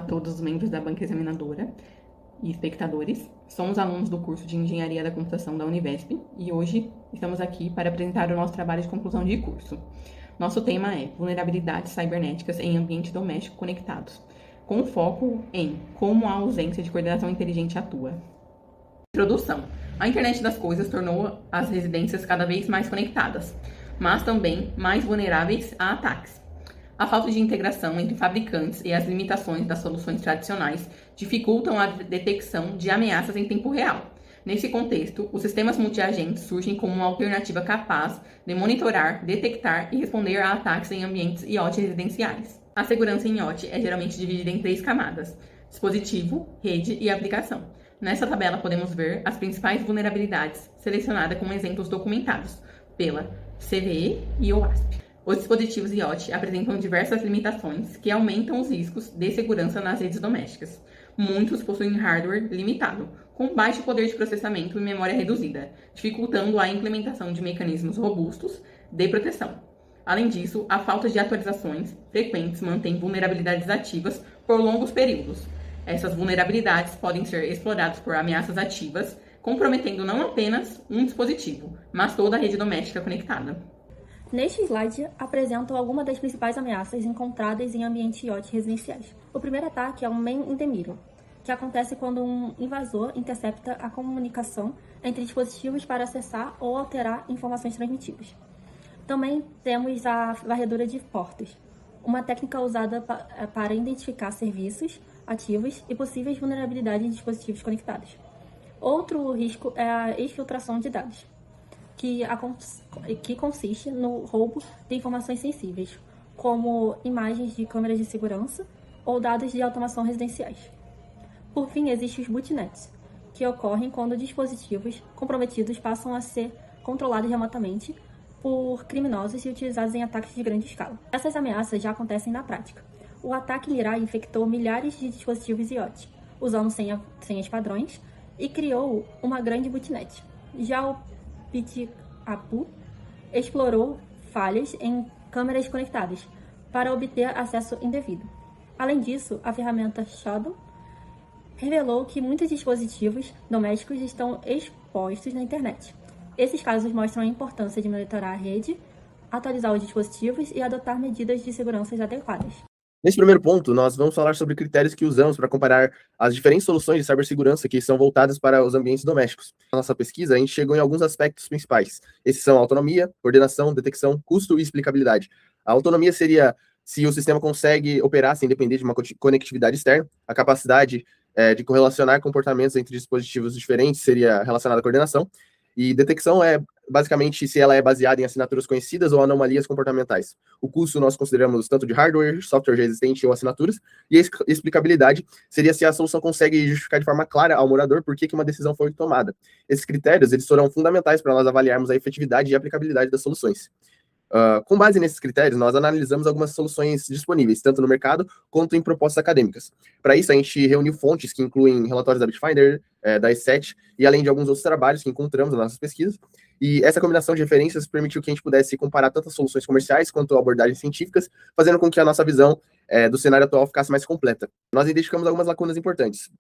todos os membros da banca examinadora e espectadores. Somos alunos do curso de Engenharia da Computação da Univesp e hoje estamos aqui para apresentar o nosso trabalho de conclusão de curso. Nosso tema é Vulnerabilidades Cibernéticas em Ambiente Doméstico Conectados, com foco em como a ausência de coordenação inteligente atua. Introdução. A internet das coisas tornou as residências cada vez mais conectadas, mas também mais vulneráveis a ataques. A falta de integração entre fabricantes e as limitações das soluções tradicionais dificultam a detecção de ameaças em tempo real. Nesse contexto, os sistemas multiagentes surgem como uma alternativa capaz de monitorar, detectar e responder a ataques em ambientes IoT residenciais. A segurança em IoT é geralmente dividida em 3 camadas: dispositivo, rede e aplicação. Nessa tabela podemos ver as principais vulnerabilidades, selecionadas com exemplos documentados pela CVE e OWASP. Os dispositivos IoT apresentam diversas limitações que aumentam os riscos de segurança nas redes domésticas. Muitos possuem hardware limitado, com baixo poder de processamento e memória reduzida, dificultando a implementação de mecanismos robustos de proteção. Além disso, a falta de atualizações frequentes mantém vulnerabilidades ativas por longos períodos. Essas vulnerabilidades podem ser exploradas por ameaças ativas, comprometendo não apenas um dispositivo, mas toda a rede doméstica conectada. Neste slide, apresento algumas das principais ameaças encontradas em ambientes IoT residenciais. O primeiro ataque é o Man in the Middle, que acontece quando um invasor intercepta a comunicação entre dispositivos para acessar ou alterar informações transmitidas. Também temos a varredura de portas, uma técnica usada para identificar serviços ativos e possíveis vulnerabilidades em dispositivos conectados. Outro risco é a exfiltração de dados, que consiste no roubo de informações sensíveis, como imagens de câmeras de segurança ou dados de automação residenciais. Por fim, existem os botnets, que ocorrem quando dispositivos comprometidos passam a ser controlados remotamente por criminosos e utilizados em ataques de grande escala. Essas ameaças já acontecem na prática. O ataque Mirai infectou milhares de dispositivos IoT, usando senhas padrões, e criou uma grande botnet. Já o Pitiapu explorou falhas em câmeras conectadas para obter acesso indevido. Além disso, a ferramenta Shadow revelou que muitos dispositivos domésticos estão expostos na internet. Esses casos mostram a importância de monitorar a rede, atualizar os dispositivos e adotar medidas de segurança adequadas. Nesse primeiro ponto, nós vamos falar sobre critérios que usamos para comparar as diferentes soluções de cibersegurança que são voltadas para os ambientes domésticos. Na nossa pesquisa, a gente chegou em alguns aspectos principais. Esses são autonomia, coordenação, detecção, custo e explicabilidade. A autonomia seria se o sistema consegue operar sem depender de uma conectividade externa. A capacidade de correlacionar comportamentos entre dispositivos diferentes seria relacionada à coordenação. E detecção é basicamente se ela é baseada em assinaturas conhecidas ou anomalias comportamentais. O custo nós consideramos tanto de hardware, software já existente ou assinaturas, e a explicabilidade seria se a solução consegue justificar de forma clara ao morador por que uma decisão foi tomada. Esses critérios eles serão fundamentais para nós avaliarmos a efetividade e aplicabilidade das soluções. Com base nesses critérios, nós analisamos algumas soluções disponíveis, tanto no mercado quanto em propostas acadêmicas. Para isso, a gente reuniu fontes que incluem relatórios da Bitfinder, da E7, e além de alguns outros trabalhos que encontramos nas nossas pesquisas. E essa combinação de referências permitiu que a gente pudesse comparar tanto as soluções comerciais quanto abordagens científicas, fazendo com que a nossa visão do cenário atual ficasse mais completa. Nós identificamos algumas lacunas importantes.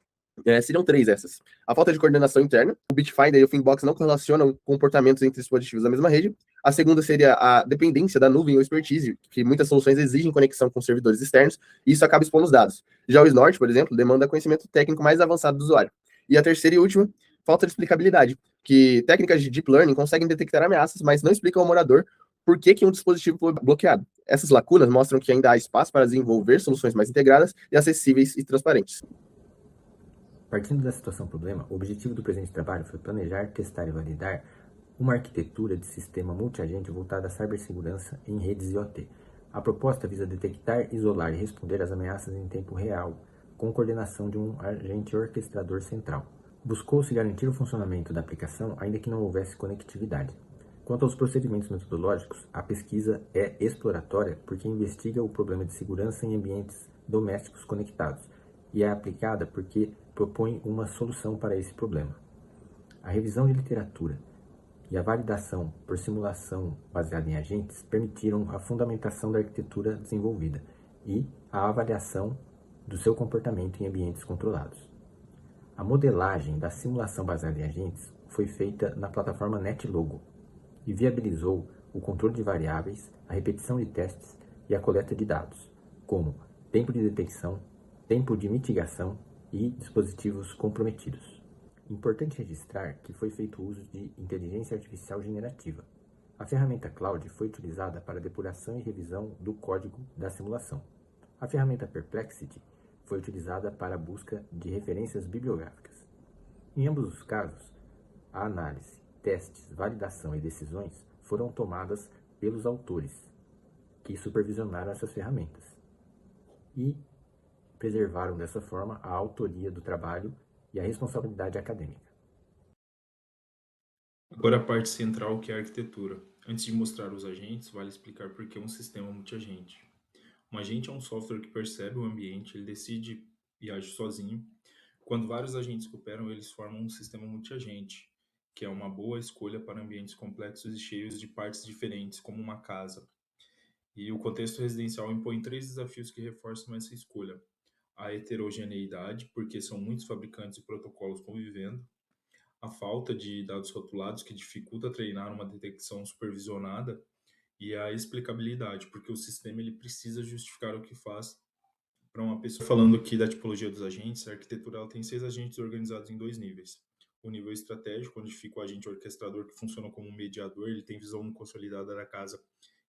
Seriam 3 essas. A falta de coordenação interna. O Bitfinder e o Finbox não correlacionam comportamentos entre dispositivos da mesma rede. A segunda seria a dependência da nuvem ou expertise, que muitas soluções exigem conexão com servidores externos, e isso acaba expondo os dados. Já o Snort, por exemplo, demanda conhecimento técnico mais avançado do usuário. E a terceira e última, falta de explicabilidade, que técnicas de deep learning conseguem detectar ameaças, mas não explicam ao morador por que um dispositivo foi bloqueado. Essas lacunas mostram que ainda há espaço para desenvolver soluções mais integradas e acessíveis e transparentes. Partindo da situação problema, o objetivo do presente trabalho foi planejar, testar e validar uma arquitetura de sistema multiagente voltada à cibersegurança em redes IoT. A proposta visa detectar, isolar e responder às ameaças em tempo real, com coordenação de um agente orquestrador central. Buscou-se garantir o funcionamento da aplicação, ainda que não houvesse conectividade. Quanto aos procedimentos metodológicos, a pesquisa é exploratória porque investiga o problema de segurança em ambientes domésticos conectados, e é aplicada porque propõe uma solução para esse problema. A revisão de literatura e a validação por simulação baseada em agentes permitiram a fundamentação da arquitetura desenvolvida e a avaliação do seu comportamento em ambientes controlados. A modelagem da simulação baseada em agentes foi feita na plataforma NetLogo e viabilizou o controle de variáveis, a repetição de testes e a coleta de dados, como tempo de detecção, tempo de mitigação e dispositivos comprometidos. Importante registrar que foi feito uso de inteligência artificial generativa. A ferramenta Cloud foi utilizada para depuração e revisão do código da simulação. A ferramenta Perplexity foi utilizada para a busca de referências bibliográficas. Em ambos os casos, a análise, testes, validação e decisões foram tomadas pelos autores, que supervisionaram essas ferramentas e preservaram dessa forma a autoria do trabalho e a responsabilidade acadêmica. Agora a parte central, que é a arquitetura. Antes de mostrar os agentes, vale explicar por que um sistema multiagente. Um agente é um software que percebe o ambiente, ele decide e age sozinho. Quando vários agentes cooperam, eles formam um sistema multiagente, que é uma boa escolha para ambientes complexos e cheios de partes diferentes, como uma casa. E o contexto residencial impõe 3 desafios que reforçam essa escolha. A heterogeneidade, porque são muitos fabricantes e protocolos convivendo. A falta de dados rotulados, que dificulta treinar uma detecção supervisionada. E a explicabilidade, porque o sistema ele precisa justificar o que faz para uma pessoa. Falando aqui da tipologia dos agentes, a arquitetura ela tem 6 agentes organizados em 2 níveis. O nível estratégico, onde fica o agente orquestrador, que funciona como um mediador, ele tem visão consolidada da casa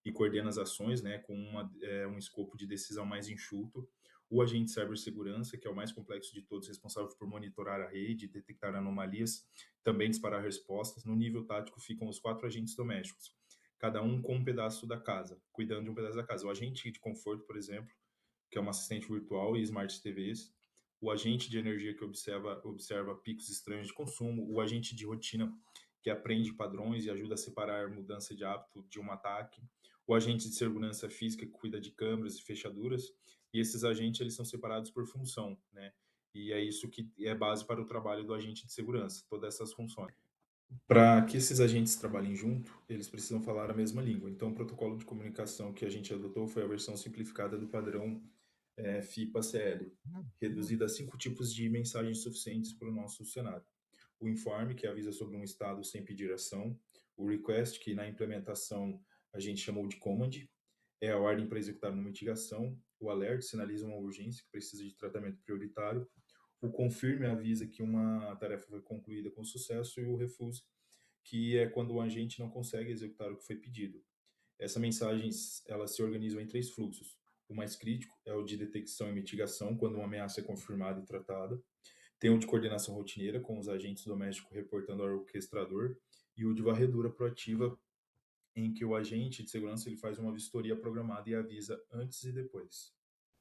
e coordena as ações, né, com um escopo de decisão mais enxuto. O agente cibersegurança, que é o mais complexo de todos, responsável por monitorar a rede, detectar anomalias, também disparar respostas. No nível tático ficam os 4 agentes domésticos, cada um com um pedaço da casa, cuidando de um pedaço da casa. O agente de conforto, por exemplo, que é uma assistente virtual e smart TVs. O agente de energia, que observa picos estranhos de consumo. O agente de rotina, que aprende padrões e ajuda a separar mudança de hábito de um ataque. O agente de segurança física, que cuida de câmeras e fechaduras. E esses agentes eles são separados por função, né? E é isso que é base para o trabalho do agente de segurança, todas essas funções. Para que esses agentes trabalhem junto, eles precisam falar a mesma língua. Então, o protocolo de comunicação que a gente adotou foi a versão simplificada do padrão FIPA-CL, reduzida a 5 tipos de mensagens suficientes para o nosso cenário. O informe, que avisa sobre um estado sem pedir ação. O request, que na implementação a gente chamou de command, é a ordem para executar uma mitigação. O alert sinaliza uma urgência que precisa de tratamento prioritário. O confirme avisa que uma tarefa foi concluída com sucesso. E o refuse, que é quando o agente não consegue executar o que foi pedido. Essas mensagens elas se organizam em 3 fluxos. O mais crítico é o de detecção e mitigação, quando uma ameaça é confirmada e tratada. Tem o de coordenação rotineira, com os agentes domésticos reportando ao orquestrador. E o de varredura proativa, em que o agente de segurança ele faz uma vistoria programada e avisa antes e depois.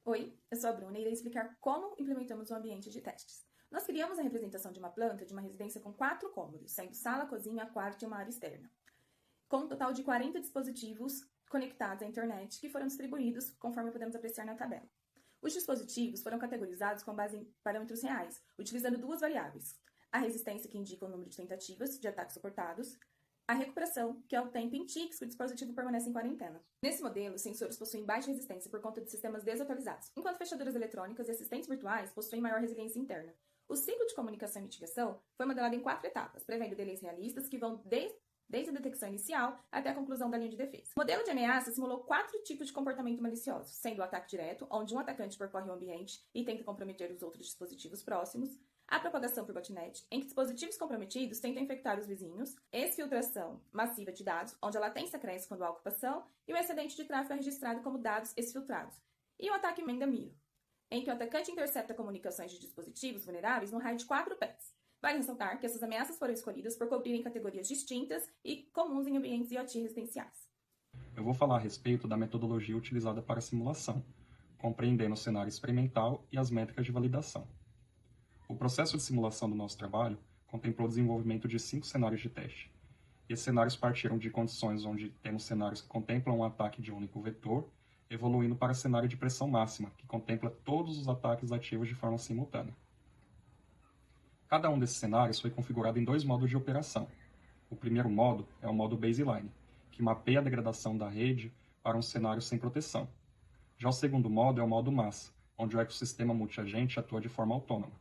Oi, eu sou a Bruna e irei explicar como implementamos um ambiente de testes. Nós criamos a representação de uma planta de uma residência com 4 cômodos, sendo sala, cozinha, quarto e uma área externa, com um total de 40 dispositivos conectados à internet que foram distribuídos conforme podemos apreciar na tabela. Os dispositivos foram categorizados com base em parâmetros reais, utilizando 2 variáveis: a resistência, que indica o número de tentativas de ataques suportados, a recuperação, que é o tempo em ticks que o dispositivo permanece em quarentena. Nesse modelo, os sensores possuem baixa resistência por conta de sistemas desatualizados, enquanto fechaduras eletrônicas e assistentes virtuais possuem maior resiliência interna. O ciclo de comunicação e mitigação foi modelado em 4 etapas, prevendo delays realistas que vão desde a detecção inicial até a conclusão da linha de defesa. O modelo de ameaça simulou 4 tipos de comportamento malicioso, sendo o ataque direto, onde um atacante percorre o ambiente e tenta comprometer os outros dispositivos próximos; a propagação por botnet, em que dispositivos comprometidos tentam infectar os vizinhos; exfiltração massiva de dados, onde a latência cresce quando há ocupação; e o excedente de tráfego é registrado como dados exfiltrados; e o ataque emenda-miro, em que o atacante intercepta comunicações de dispositivos vulneráveis no raio de 4 pés. Vale ressaltar que essas ameaças foram escolhidas por cobrirem categorias distintas e comuns em ambientes IoT residenciais. Eu vou falar a respeito da metodologia utilizada para a simulação, compreendendo o cenário experimental e as métricas de validação. O processo de simulação do nosso trabalho contemplou o desenvolvimento de 5 cenários de teste. Esses cenários partiram de condições onde temos cenários que contemplam um ataque de um único vetor, evoluindo para cenário de pressão máxima, que contempla todos os ataques ativos de forma simultânea. Cada um desses cenários foi configurado em 2 modos de operação. O primeiro modo é o modo baseline, que mapeia a degradação da rede para um cenário sem proteção. Já o segundo modo é o modo massa, onde o ecossistema multiagente atua de forma autônoma.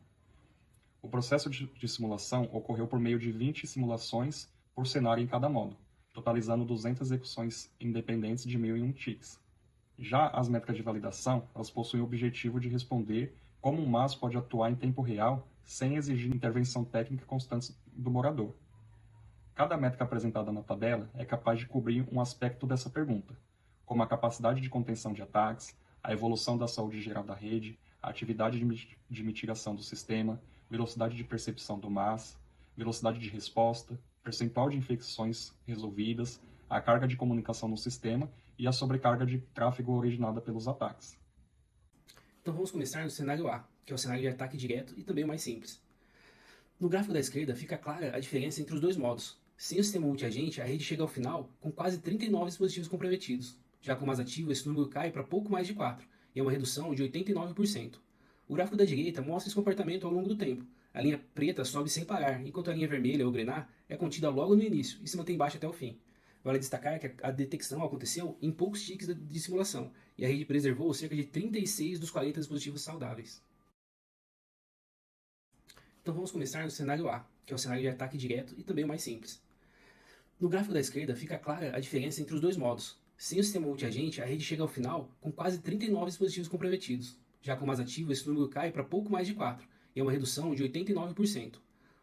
O processo de simulação ocorreu por meio de 20 simulações por cenário em cada modo, totalizando 200 execuções independentes de 1.001 ticks. Já as métricas de validação, elas possuem o objetivo de responder como um MAS pode atuar em tempo real sem exigir intervenção técnica constante do morador. Cada métrica apresentada na tabela é capaz de cobrir um aspecto dessa pergunta, como a capacidade de contenção de ataques, a evolução da saúde geral da rede, a atividade de mitigação do sistema, velocidade de percepção do MAS, velocidade de resposta, percentual de infecções resolvidas, a carga de comunicação no sistema e a sobrecarga de tráfego originada pelos ataques. Então vamos começar no cenário A, que é o cenário de ataque direto e também o mais simples. No gráfico da esquerda fica clara a diferença entre os dois modos. Sem o sistema multiagente, a rede chega ao final com quase 39 dispositivos comprometidos. Já com o MAS ativo, esse número cai para pouco mais de 4, e é uma redução de 89%. O gráfico da direita mostra esse comportamento ao longo do tempo. A linha preta sobe sem parar, enquanto a linha vermelha, ou grená, é contida logo no início e se mantém baixa até o fim. Vale destacar que a detecção aconteceu em poucos ticks de simulação, e a rede preservou cerca de 36 dos 40 dispositivos saudáveis. Então vamos começar no cenário A, que é o cenário de ataque direto e também o mais simples. No gráfico da esquerda fica clara a diferença entre os dois modos. Sem o sistema multiagente, a rede chega ao final com quase 39 dispositivos comprometidos. Já com o MAS ativo, esse número cai para pouco mais de 4, e é uma redução de 89%.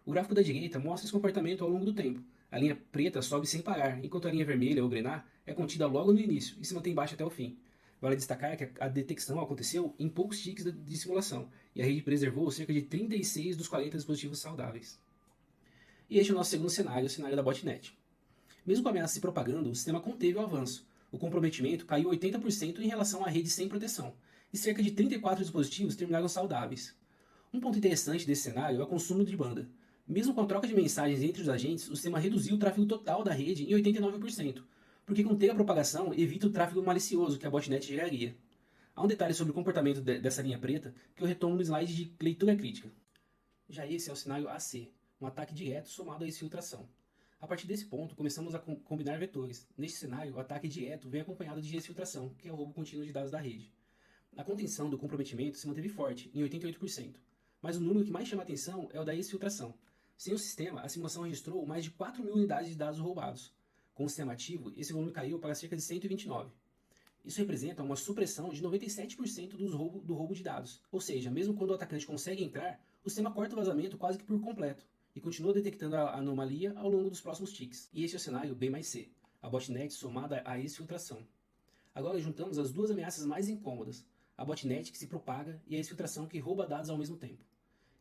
O gráfico da direita mostra esse comportamento ao longo do tempo. A linha preta sobe sem parar, enquanto a linha vermelha, ou grená, é contida logo no início e se mantém baixa até o fim. Vale destacar que a detecção aconteceu em poucos ticks de simulação, e a rede preservou cerca de 36 dos 40 dispositivos saudáveis. E este é o nosso segundo cenário, o cenário da botnet. Mesmo com a ameaça se propagando, o sistema conteve o avanço. O comprometimento caiu 80% em relação à rede sem proteção, e cerca de 34 dispositivos terminaram saudáveis. Um ponto interessante desse cenário é o consumo de banda. Mesmo com a troca de mensagens entre os agentes, o sistema reduziu o tráfego total da rede em 89%, porque conter a propagação evita o tráfego malicioso que a botnet geraria. Há um detalhe sobre o comportamento dessa linha preta que eu retomo no slide de leitura crítica. Já esse é o cenário AC, um ataque direto somado à exfiltração. A partir desse ponto, começamos a combinar vetores. Neste cenário, o ataque direto vem acompanhado de exfiltração, que é o roubo contínuo de dados da rede. A contenção do comprometimento se manteve forte, em 88%, mas o número que mais chama a atenção é o da exfiltração. Sem o sistema, a simulação registrou mais de 4.000 unidades de dados roubados. Com o sistema ativo, esse volume caiu para cerca de 129. Isso representa uma supressão de 97% do roubo de dados, ou seja, mesmo quando o atacante consegue entrar, o sistema corta o vazamento quase que por completo, e continua detectando a anomalia ao longo dos próximos ticks. E esse é o cenário B mais C, a botnet somada à exfiltração. Agora juntamos as duas ameaças mais incômodas, a botnet que se propaga e a exfiltração que rouba dados ao mesmo tempo.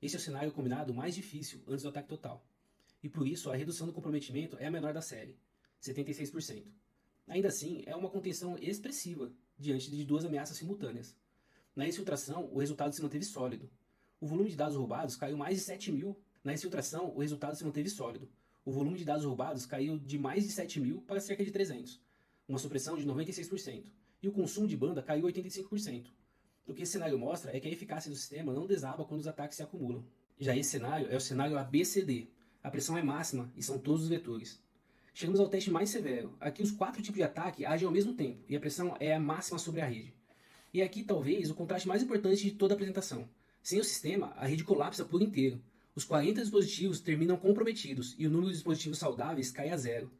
Esse é o cenário combinado mais difícil antes do ataque total. E por isso a redução do comprometimento é a menor da série, 76%. Ainda assim, é uma contenção expressiva diante de duas ameaças simultâneas. Na exfiltração, o resultado se manteve sólido. O volume de dados roubados caiu mais de 7.000. Na exfiltração, o resultado se manteve sólido. O volume de dados roubados caiu de mais de 7.000 para cerca de 300, uma supressão de 96%. E o consumo de banda caiu 85%. O que esse cenário mostra é que a eficácia do sistema não desaba quando os ataques se acumulam. Já esse cenário é o cenário ABCD. A pressão é máxima e são todos os vetores. Chegamos ao teste mais severo. Aqui os 4 tipos de ataque agem ao mesmo tempo e a pressão é a máxima sobre a rede. E aqui talvez o contraste mais importante de toda a apresentação. Sem o sistema, a rede colapsa por inteiro. Os 40 dispositivos terminam comprometidos e o número de dispositivos saudáveis cai a zero.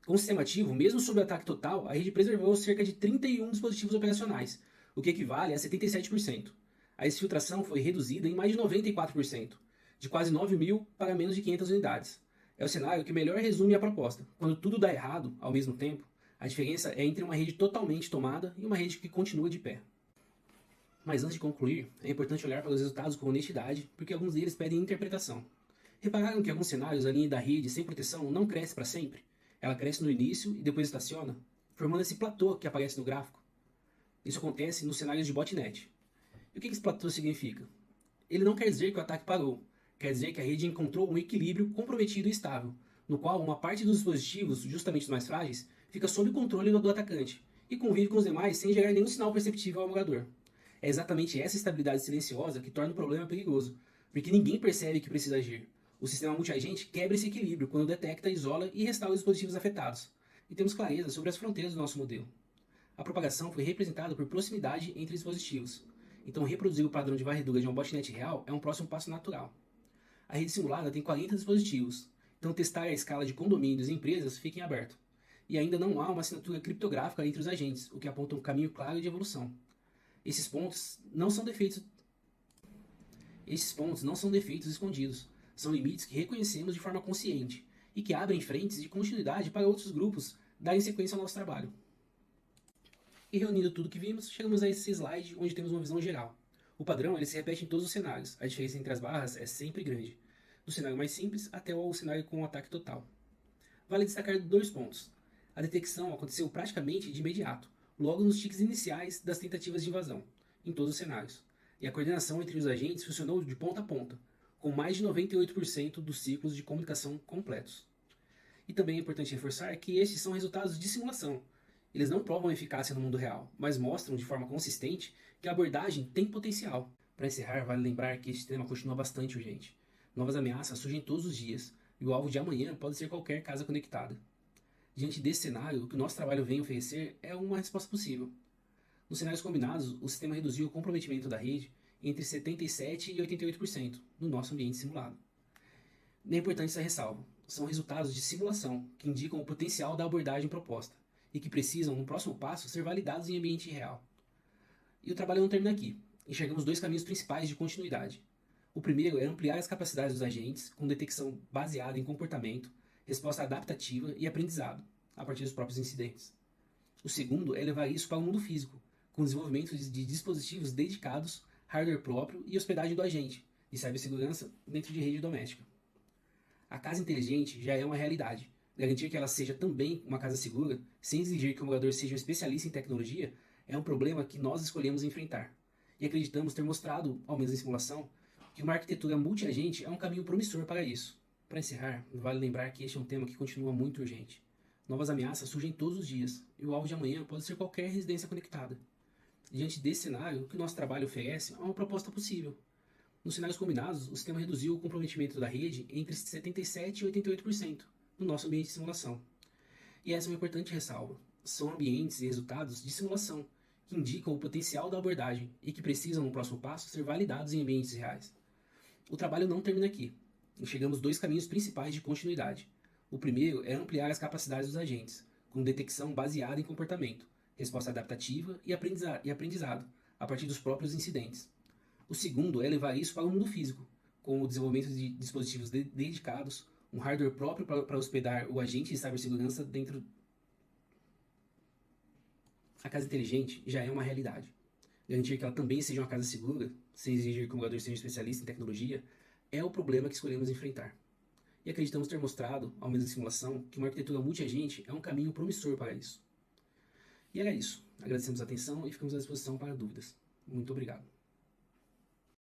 Com o sistema ativo, mesmo sob o ataque total, a rede preservou cerca de 31 dispositivos operacionais, o que equivale a 77%. A exfiltração foi reduzida em mais de 94%, de quase 9.000 para menos de 500 unidades. É o cenário que melhor resume a proposta. Quando tudo dá errado, ao mesmo tempo, a diferença é entre uma rede totalmente tomada e uma rede que continua de pé. Mas antes de concluir, é importante olhar para os resultados com honestidade, porque alguns deles pedem interpretação. Repararam que em alguns cenários a linha da rede sem proteção não cresce para sempre? Ela cresce no início e depois estaciona, formando esse platô que aparece no gráfico. Isso acontece nos cenários de botnet. E o que esse platô significa? Ele não quer dizer que o ataque parou, quer dizer que a rede encontrou um equilíbrio comprometido e estável, no qual uma parte dos dispositivos, justamente os mais frágeis, fica sob o controle do atacante e convive com os demais sem gerar nenhum sinal perceptível ao morador. É exatamente essa estabilidade silenciosa que torna o problema perigoso, porque ninguém percebe que precisa agir. O sistema multiagente quebra esse equilíbrio quando detecta, isola e restaura os dispositivos afetados. E temos clareza sobre as fronteiras do nosso modelo. A propagação foi representada por proximidade entre dispositivos. Então reproduzir o padrão de varredura de uma botnet real é um próximo passo natural. A rede simulada tem 40 dispositivos, então testar a escala de condomínios e empresas fica em aberto. E ainda não há uma assinatura criptográfica entre os agentes, o que aponta um caminho claro de evolução. Esses pontos não são defeitos escondidos, são limites que reconhecemos de forma consciente e que abrem frentes de continuidade para outros grupos darem sequência ao nosso trabalho. E reunindo tudo que vimos, chegamos a esse slide onde temos uma visão geral. O padrão ele se repete em todos os cenários, a diferença entre as barras é sempre grande, do cenário mais simples até o cenário com ataque total. Vale destacar 2 pontos. A detecção aconteceu praticamente de imediato, logo nos tiques iniciais das tentativas de invasão, em todos os cenários. E a coordenação entre os agentes funcionou de ponta a ponta, com mais de 98% dos ciclos de comunicação completos. E também é importante reforçar que estes são resultados de simulação. Eles não provam eficácia no mundo real, mas mostram de forma consistente que a abordagem tem potencial. Para encerrar, vale lembrar que este tema continua bastante urgente. Novas ameaças surgem todos os dias, e o alvo de amanhã pode ser qualquer casa conectada. Diante desse cenário, o que o nosso trabalho vem oferecer é uma resposta possível. Nos cenários combinados, o sistema reduziu o comprometimento da rede entre 77% e 88% no nosso ambiente simulado. E é importante essa ressalva. São resultados de simulação que indicam o potencial da abordagem proposta e que precisam, no próximo passo, ser validados em ambiente real. E o trabalho não termina aqui. Enxergamos 2 caminhos principais de continuidade. O primeiro é ampliar as capacidades dos agentes com detecção baseada em comportamento, resposta adaptativa e aprendizado, a partir dos próprios incidentes. O segundo é levar isso para o mundo físico, com o desenvolvimento de dispositivos dedicados, hardware próprio e hospedagem do agente, e cibersegurança dentro de rede doméstica. A casa inteligente já é uma realidade. Garantir que ela seja também uma casa segura, sem exigir que o morador seja um especialista em tecnologia, é um problema que nós escolhemos enfrentar. E acreditamos ter mostrado, ao menos em simulação, que uma arquitetura multi-agente é um caminho promissor para isso. Para encerrar, vale lembrar que este é um tema que continua muito urgente. Novas ameaças surgem todos os dias, e o alvo de amanhã pode ser qualquer residência conectada. Diante desse cenário, o que o nosso trabalho oferece é uma proposta possível. Nos cenários combinados, o sistema reduziu o comprometimento da rede entre 77% e 88% no nosso ambiente de simulação. E essa é uma importante ressalva. São ambientes e resultados de simulação que indicam o potencial da abordagem e que precisam, no próximo passo, ser validados em ambientes reais. O trabalho não termina aqui. Enxergamos 2 caminhos principais de continuidade. O primeiro é ampliar as capacidades dos agentes, com detecção baseada em comportamento, resposta adaptativa e aprendizado, a partir dos próprios incidentes. O segundo é levar isso para o mundo físico, com o desenvolvimento de dispositivos dedicados, um hardware próprio para hospedar o agente de cibersegurança dentro. A casa inteligente já é uma realidade. Garantir que ela também seja uma casa segura, sem exigir que o morador seja um especialista em tecnologia, é o problema que escolhemos enfrentar. E acreditamos ter mostrado, ao menos em simulação, que uma arquitetura multi-agente é um caminho promissor para isso. E era isso. Agradecemos a atenção e ficamos à disposição para dúvidas. Muito obrigado.